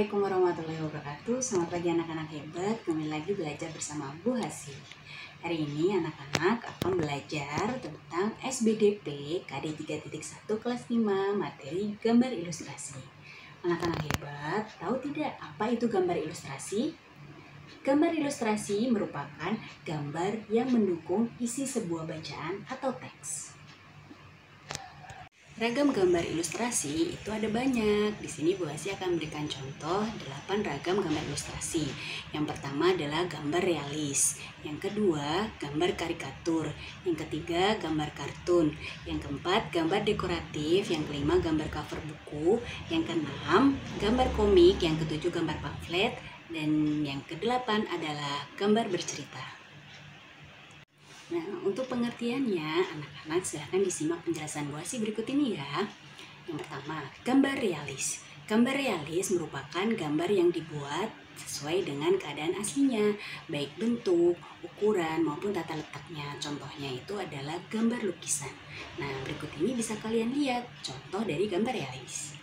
Assalamualaikum warahmatullahi wabarakatuh. Selamat pagi anak-anak hebat. Kembali lagi belajar bersama Bu Hasi. Hari ini anak-anak akan belajar tentang SBDP KD 3.1 kelas 5 materi gambar ilustrasi. Anak-anak hebat, tahu tidak apa itu gambar ilustrasi? Gambar ilustrasi merupakan gambar yang mendukung isi sebuah bacaan atau teks. Ragam gambar ilustrasi itu ada banyak. Di sini Bu Hasi akan memberikan contoh 8 ragam gambar ilustrasi. Yang pertama adalah gambar realis. Yang kedua, gambar karikatur. Yang ketiga, gambar kartun. Yang keempat, gambar dekoratif. Yang kelima, gambar cover buku. Yang keenam, gambar komik. Yang ketujuh, gambar pamflet. Dan yang kedelapan adalah gambar bercerita. Nah, untuk pengertiannya, anak-anak silahkan disimak penjelasan Bu Hasi berikut ini ya. Yang pertama, gambar realis. Gambar realis merupakan gambar yang dibuat sesuai dengan keadaan aslinya, baik bentuk, ukuran, maupun tata letaknya. Contohnya itu adalah gambar lukisan. Nah, berikut ini bisa kalian lihat contoh dari gambar realis.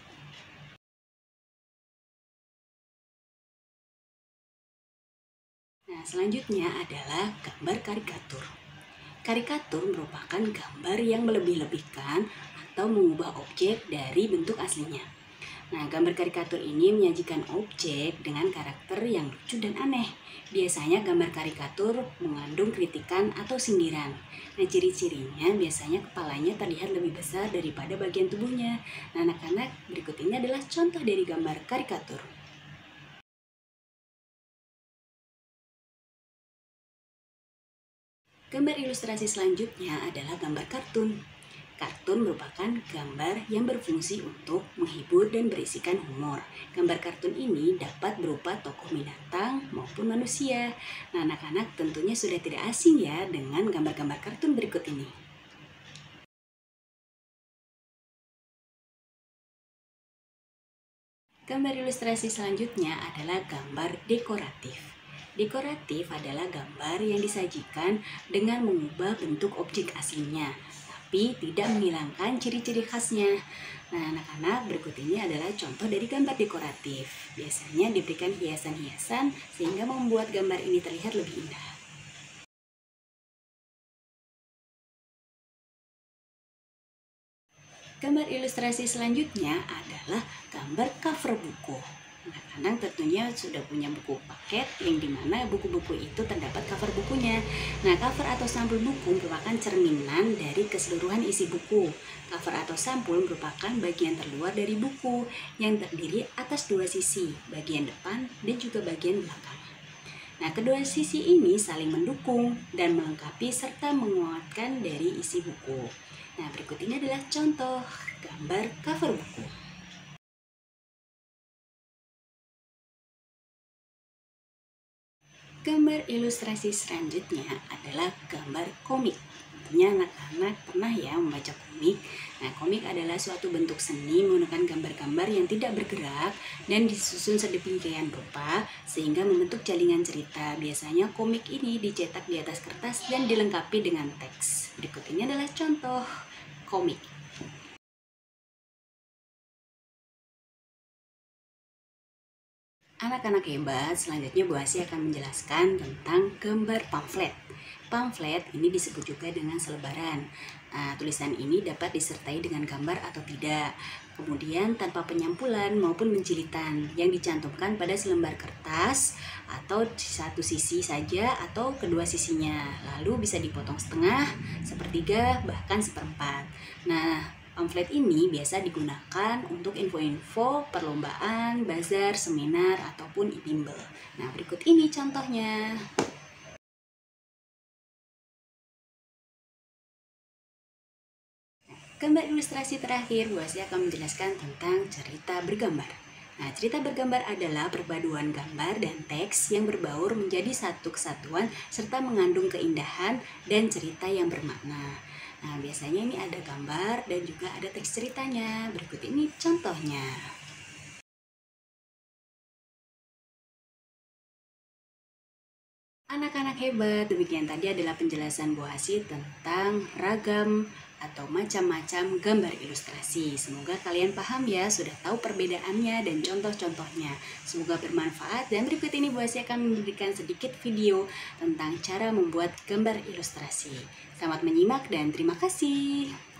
Nah, selanjutnya adalah gambar karikatur. Karikatur merupakan gambar yang melebih-lebihkan atau mengubah objek dari bentuk aslinya. Nah, gambar karikatur ini menyajikan objek dengan karakter yang lucu dan aneh. Biasanya gambar karikatur mengandung kritikan atau sindiran. Nah, ciri-cirinya biasanya kepalanya terlihat lebih besar daripada bagian tubuhnya. Nah, anak-anak, berikut ini adalah contoh dari gambar karikatur. Gambar ilustrasi selanjutnya adalah gambar kartun. Kartun merupakan gambar yang berfungsi untuk menghibur dan berisikan humor. Gambar kartun ini dapat berupa tokoh binatang maupun manusia. Nah, anak-anak tentunya sudah tidak asing ya dengan gambar-gambar kartun berikut ini. Gambar ilustrasi selanjutnya adalah gambar dekoratif. Dekoratif adalah gambar yang disajikan dengan mengubah bentuk objek aslinya, tapi tidak menghilangkan ciri-ciri khasnya. Nah, anak-anak, berikut ini adalah contoh dari gambar dekoratif. Biasanya diberikan hiasan-hiasan sehingga membuat gambar ini terlihat lebih indah. Gambar ilustrasi selanjutnya adalah gambar cover buku. Anak-anak tentunya sudah punya buku paket yang dimana buku-buku itu terdapat cover bukunya. Nah, cover atau sampul buku merupakan cerminan dari keseluruhan isi buku. Cover atau sampul merupakan bagian terluar dari buku yang terdiri atas dua sisi, bagian depan dan juga bagian belakang. Nah, kedua sisi ini saling mendukung dan melengkapi serta menguatkan dari isi buku. Nah, berikut ini adalah contoh gambar cover buku. Gambar ilustrasi selanjutnya adalah gambar komik. Tentunya anak-anak pernah ya membaca komik. Nah, komik adalah suatu bentuk seni menggunakan gambar-gambar yang tidak bergerak dan disusun sedemikian rupa sehingga membentuk jaringan cerita. Biasanya komik ini dicetak di atas kertas dan dilengkapi dengan teks. Berikut ini adalah contoh komik. Anak-anak hebat, selanjutnya Bu Hasi akan menjelaskan tentang gambar pamflet. Pamflet ini disebut juga dengan selebaran. Nah, tulisan ini dapat disertai dengan gambar atau tidak. Kemudian tanpa penyampulan maupun penjilitan yang dicantumkan pada selembar kertas atau di satu sisi saja atau kedua sisinya. Lalu bisa dipotong setengah, sepertiga, bahkan seperempat. Nah, pamflet ini biasa digunakan untuk info-info, perlombaan, bazar, seminar, ataupun bimbel. Nah, berikut ini contohnya. Gambar ilustrasi terakhir, Bu Hasi akan menjelaskan tentang cerita bergambar. Nah, cerita bergambar adalah perpaduan gambar dan teks yang berbaur menjadi satu kesatuan serta mengandung keindahan dan cerita yang bermakna. Nah, biasanya ini ada gambar dan juga ada teks ceritanya. Berikut ini contohnya. Anak-anak hebat, demikian tadi adalah penjelasan Bu Hasi tentang ragam atau macam-macam gambar ilustrasi. Semoga kalian paham ya, sudah tahu perbedaannya dan contoh-contohnya. Semoga bermanfaat, dan berikut ini Bu Asih akan memberikan sedikit video tentang cara membuat gambar ilustrasi. Selamat menyimak dan terima kasih.